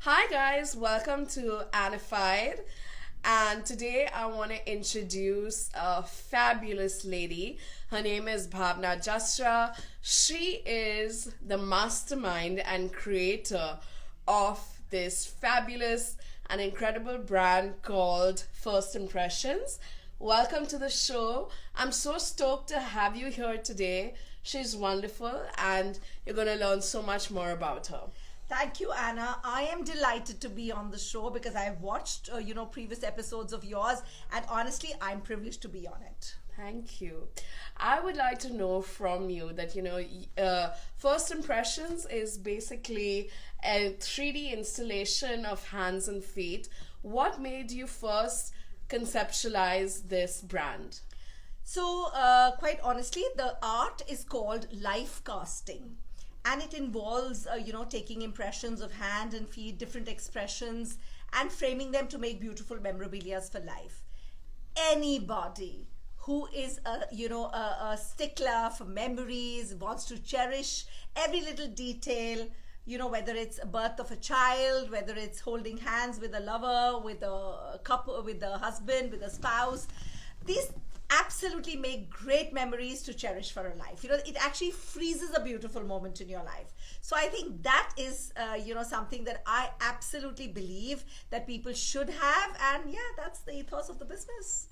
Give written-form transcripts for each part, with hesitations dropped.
Hi guys, welcome to Anified. And today I want to introduce a fabulous lady. Her name is Bhavna Jasra. She is the mastermind and creator of this fabulous and incredible brand called First Impressions. Welcome to the show. I'm so stoked to have you here today. She's wonderful and you're going to learn so much more about her. Thank you, Anna. I am delighted to be on the show because I've watched, previous episodes of yours, and honestly, I'm privileged to be on it. Thank you. I would like to know from you that, First Impressions is basically a 3D installation of hands and feet. What made you first conceptualize this brand? So, quite honestly, the art is called life casting. And it involves, taking impressions of hand and feet, different expressions, and framing them to make beautiful memorabilias for life. Anybody who is a stickler for memories, wants to cherish every little detail, whether it's a birth of a child, whether it's holding hands with a lover, with a couple, with a husband, with a spouse, these absolutely make great memories to cherish for a life. It actually freezes a beautiful moment in your life. So I think that is something that I absolutely believe that people should have, and yeah, that's the ethos of the business.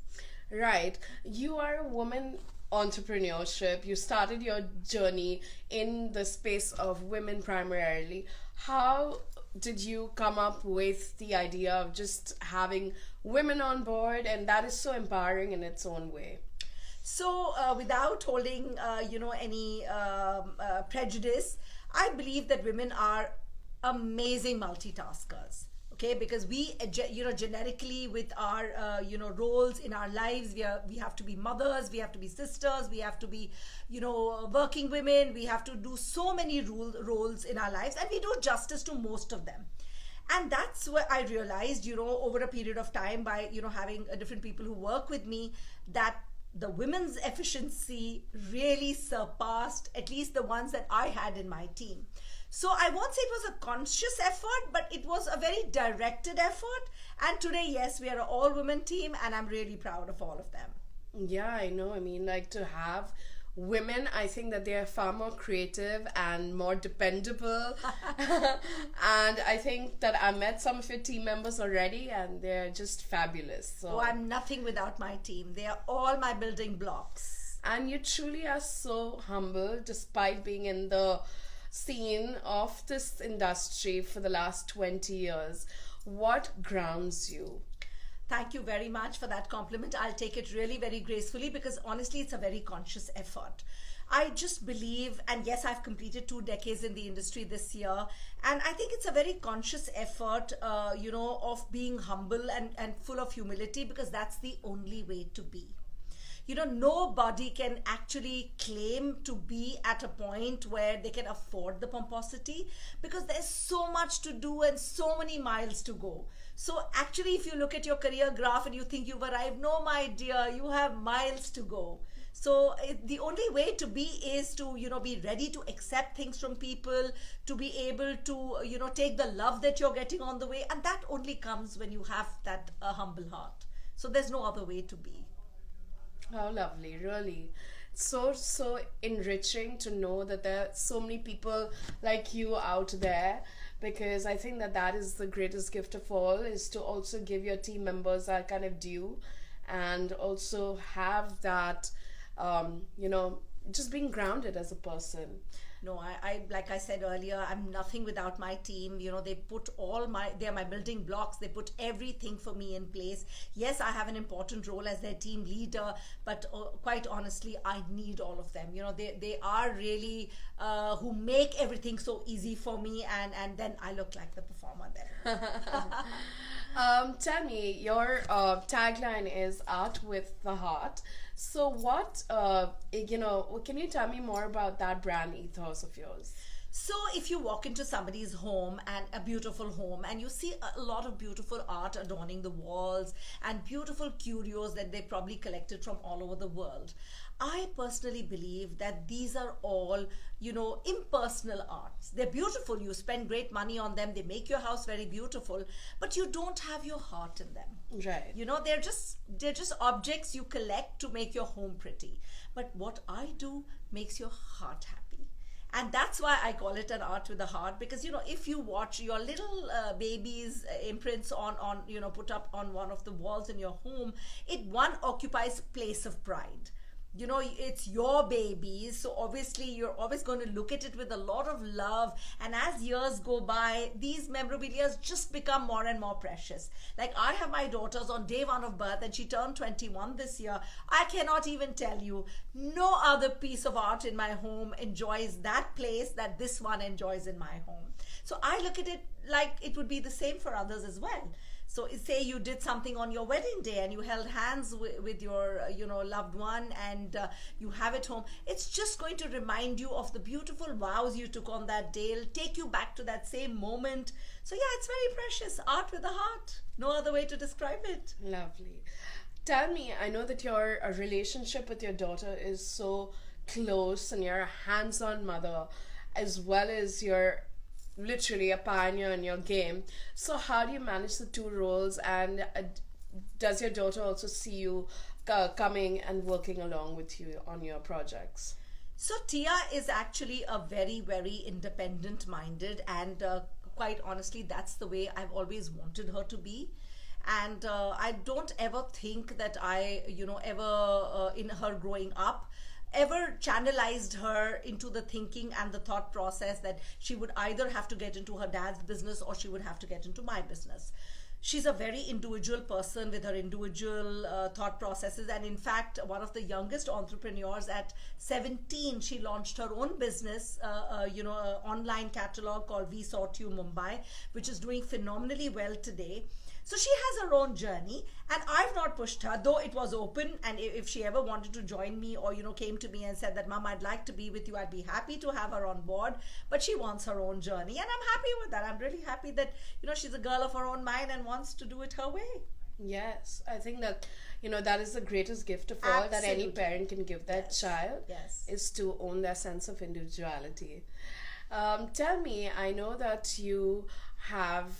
Right. You are a woman entrepreneurship. You started your journey in the space of women primarily. How did you come up with the idea of just having women on board, and that is so empowering in its own way? So, without holding, any prejudice, I believe that women are amazing multitaskers. Okay, because we, genetically with our, roles in our lives, we have to be mothers, we have to be sisters, we have to be, working women. We have to do so many roles in our lives, and we do justice to most of them. And that's where I realized, over a period of time by, having different people who work with me, that the women's efficiency really surpassed at least the ones that I had in my team. So I won't say it was a conscious effort, but it was a very directed effort. And today, yes, we are an all-women team, and I'm really proud of all of them. Yeah, I know. I mean, like, to have women, I think that they are far more creative and more dependable. And I think that I met some of your team members already, and they're just fabulous. So I'm nothing without my team. They are all my building blocks. And you truly are so humble despite being in the scene of this industry for the last 20 years. What grounds you? Thank you very much for that compliment. I'll take it really very gracefully because honestly, it's a very conscious effort. I just believe, and yes, I've completed 2 decades in the industry this year, and I think it's a very conscious effort, of being humble and full of humility, because that's the only way to be. Nobody can actually claim to be at a point where they can afford the pomposity, because there's so much to do and so many miles to go. So actually, if you look at your career graph and you think you've arrived, no, my dear, you have miles to go. So the only way to be is to, be ready to accept things from people, to be able to, take the love that you're getting on the way. And that only comes when you have that humble heart. So there's no other way to be. How lovely, really. So enriching to know that there are so many people like you out there, because I think that is the greatest gift of all, is to also give your team members that kind of due, and also have that, just being grounded as a person. No, I like I said earlier, I'm nothing without my team. They put they're my building blocks. They put everything for me in place. Yes, I have an important role as their team leader, but quite honestly, I need all of them. They are really who make everything so easy for me, and then I look like the performer then. Tell me, your tagline is art with the heart. So what, can you tell me more about that brand ethos of yours? So if you walk into somebody's home, and a beautiful home, and you see a lot of beautiful art adorning the walls and beautiful curios that they probably collected from all over the world, I personally believe that these are all, impersonal arts. They're beautiful. You spend great money on them. They make your house very beautiful, but you don't have your heart in them. Right. They're just objects you collect to make your home pretty. But what I do makes your heart happy. And that's why I call it an art with a heart, because if you watch your little baby's imprints on put up on one of the walls in your home, it occupies place of pride. It's your baby, so obviously you're always going to look at it with a lot of love, and as years go by, these memorabilia just become more and more precious. Like, I have my daughters on day one of birth, and she turned 21 this year. I cannot even tell you, no other piece of art in my home enjoys that place that this one enjoys in my home. So I look at it like it would be the same for others as well. So say you did something on your wedding day and you held hands with your loved one, and you have it home. It's just going to remind you of the beautiful vows you took on that day. It'll take you back to that same moment. So yeah, it's very precious. Art with a heart. No other way to describe it. Lovely. Tell me, I know that your relationship with your daughter is so close, and you're a hands-on mother, as well as you're literally a pioneer in your game. So how do you manage the two roles, and does your daughter also see you coming and working along with you on your projects? So Tia is actually a very, very independent minded, and quite honestly, that's the way I've always wanted her to be. And I don't ever think that I, ever in her growing up, ever channelized her into the thinking and the thought process that she would either have to get into her dad's business or she would have to get into my business. She's a very individual person with her individual thought processes, and in fact, one of the youngest entrepreneurs, at 17 she launched her own business, an online catalog called We Sort You Mumbai, which is doing phenomenally well today. So she has her own journey, and I've not pushed her, though it was open. And if she ever wanted to join me, or came to me and said that, Mom, I'd like to be with you, I'd be happy to have her on board. But she wants her own journey, and I'm happy with that. I'm really happy that she's a girl of her own mind and wants to do it her way. Yes, I think that that is the greatest gift of all. Absolutely. That any parent can give their child. Yes. Is to own their sense of individuality. Tell me, I know that you have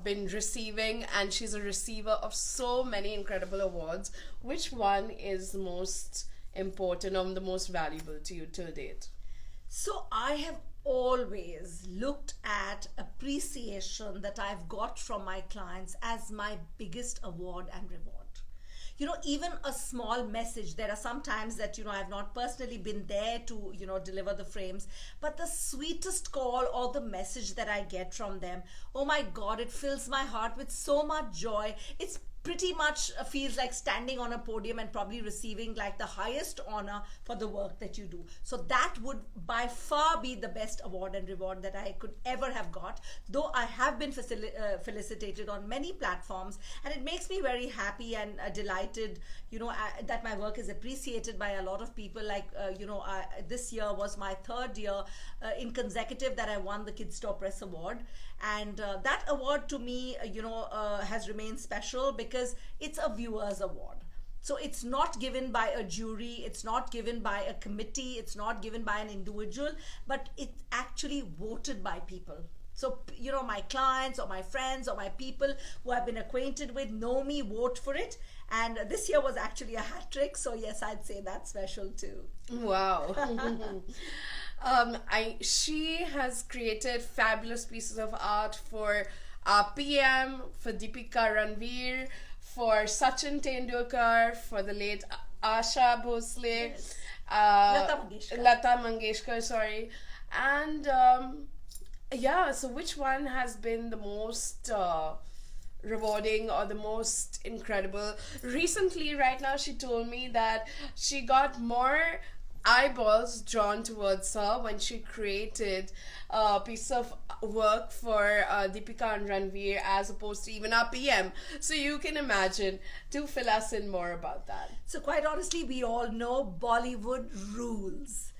been receiving, and she's a receiver of so many incredible awards. Which one is the most important or the most valuable to you till date? So I have always looked at appreciation that I've got from my clients as my biggest award and reward. Even a small message. There are some times that, I've not personally been there to, deliver the frames, but the sweetest call or the message that I get from them, oh my God, it fills my heart with so much joy. It's pretty much feels like standing on a podium and probably receiving like the highest honor for the work that you do. So that would by far be the best award and reward that I could ever have got, though I have been felicitated on many platforms, and it makes me very happy and delighted, that my work is appreciated by a lot of people. Like, this year was my third year in consecutive that I won the Kids Store Press Award. And that award to me, has remained special because it's a viewer's award. So it's not given by a jury, it's not given by a committee, it's not given by an individual, but it's actually voted by people. So, my clients or my friends or my people who I've been acquainted with know me, vote for it. And this year was actually a hat trick. So yes, I'd say that's special too. Wow. She has created fabulous pieces of art for our PM, for Deepika Ranveer, for Sachin Tendulkar, for the late Asha Bhosle, Yes. Lata Mangeshkar, sorry. And so which one has been the most rewarding or the most incredible? Recently, right now, she told me that she got more eyeballs drawn towards her when she created a piece of work for Deepika and Ranveer as opposed to even our PM. So you can imagine. Do fill us in more about that. So quite honestly, we all know Bollywood rules.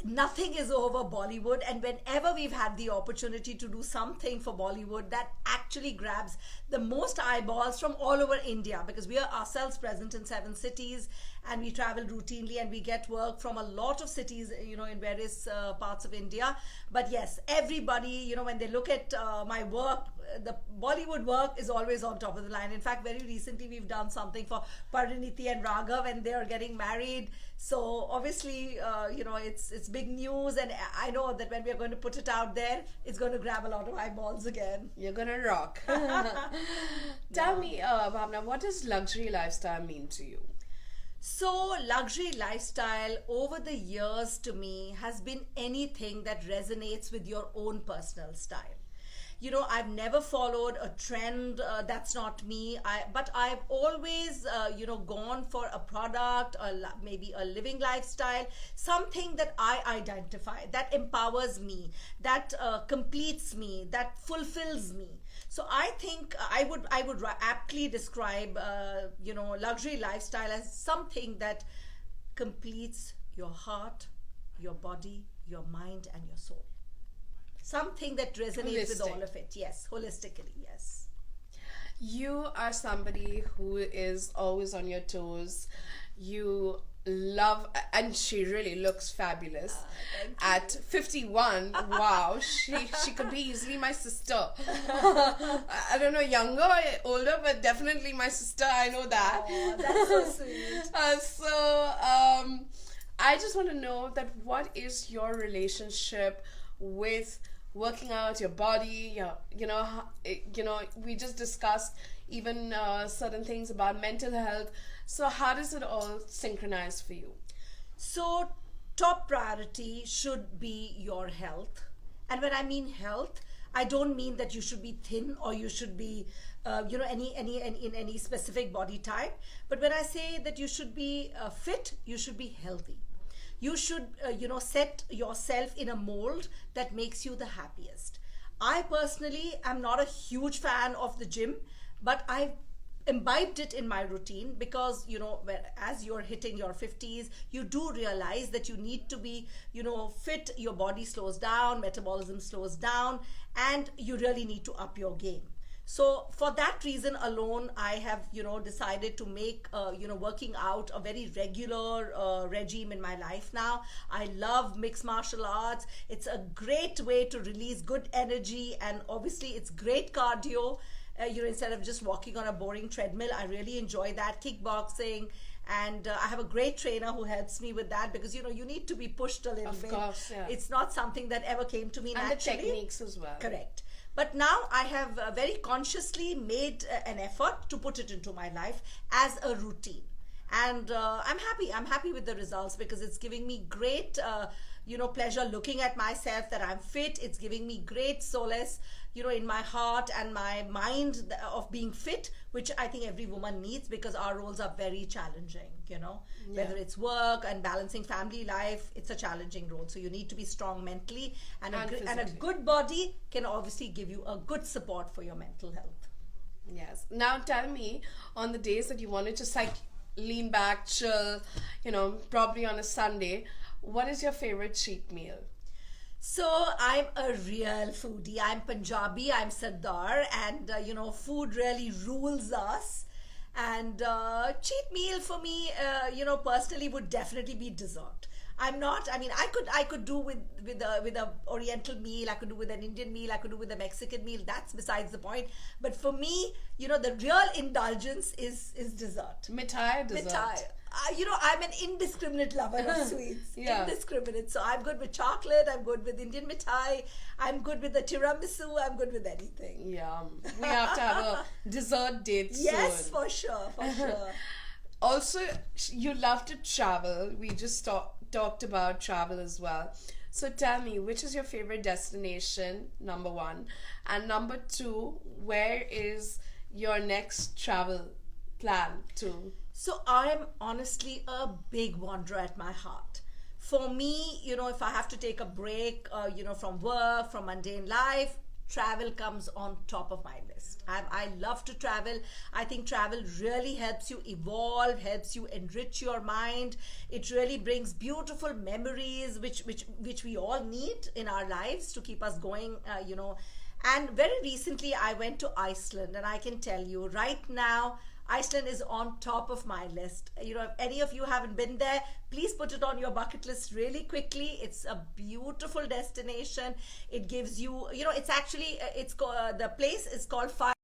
nothing is over Bollywood, and whenever we've had the opportunity to do something for Bollywood, that actually grabs the most eyeballs from all over India, because we are ourselves present in 7 cities and we travel routinely and we get work from a lot of cities, in various parts of India. But yes, everybody, when they look at my work, the Bollywood work is always on top of the line. In fact, very recently we've done something for Pariniti and Raghav, and they are getting married. So obviously, it's big news, and I know that when we are going to put it out there, it's going to grab a lot of eyeballs again. You're gonna rock. Tell me, Bhavna, what does luxury lifestyle mean to you? So, luxury lifestyle over the years to me has been anything that resonates with your own personal style. I've never followed a trend, that's not me. But I've always, gone for a product, maybe a living lifestyle, something that I identify, that empowers me, that completes me, that fulfills me. So I think I would aptly describe, luxury lifestyle as something that completes your heart, your body, your mind, and your soul. Something that resonates with all of it. Yes, holistically, yes. You are somebody who is always on your toes. You love, and she really looks fabulous. At 51, wow, she could be easily my sister. I don't know, younger or older, but definitely my sister. I know that. Oh, that's so sweet. I just want to know that what is your relationship with working out your body, we just discussed even certain things about mental health. So how does it all synchronize for you? So top priority should be your health. And when I mean health, I don't mean that you should be thin or you should be any specific body type. But when I say that you should be fit, you should be healthy. You should, set yourself in a mold that makes you the happiest. I personally am not a huge fan of the gym, but I've imbibed it in my routine because, as you're hitting your 50s, you do realize that you need to be, fit. Your body slows down, metabolism slows down, and you really need to up your game. So for that reason alone, I have, decided to make, working out a very regular regime in my life now. I love mixed martial arts. It's a great way to release good energy, and obviously it's great cardio. Instead of just walking on a boring treadmill, I really enjoy that. Kickboxing. And I have a great trainer who helps me with that because, you need to be pushed a little bit. Of course, yeah. It's not something that ever came to me naturally. And the techniques as well. Correct. But now I have very consciously made an effort to put it into my life as a routine. And I'm happy. I'm happy with the results because it's giving me great, pleasure looking at myself that I'm fit. It's giving me great solace, in my heart and my mind of being fit, which I think every woman needs because our roles are very challenging, whether it's work and balancing family life, it's a challenging role. So you need to be strong mentally, and a good body can obviously give you a good support for your mental health. Yes. Now tell me, on the days that you wanted to lean back, chill, probably on a Sunday, what is your favorite cheat meal? So I'm a real foodie. I'm Punjabi, I'm Sardar, and food really rules us. And cheat meal for me, personally would definitely be dessert. I could do with a Oriental meal, I could do with an Indian meal, I could do with a Mexican meal. That's besides the point. But for me, the real indulgence is dessert. Mithai dessert. Mithai. I'm an indiscriminate lover of sweets. Yeah. Indiscriminate. So I'm good with chocolate, I'm good with Indian mithai, I'm good with the tiramisu, I'm good with anything. Yeah. We have to have a dessert date soon. Yes, for sure. Also, you love to travel. We just talked about travel as well. So tell me, which is your favorite destination, number one? And number two, where is your next travel plan to? So I'm honestly a big wanderer at my heart. For me, if I have to take a break, from work, from mundane life, travel comes on top of my list. I love to travel. I think travel really helps you evolve, helps you enrich your mind. It really brings beautiful memories, which we all need in our lives to keep us going. And very recently, I went to Iceland, and I can tell you right now, Iceland is on top of my list. If any of you haven't been there, please put it on your bucket list really quickly. It's a beautiful destination. It gives you, it's actually, the place is called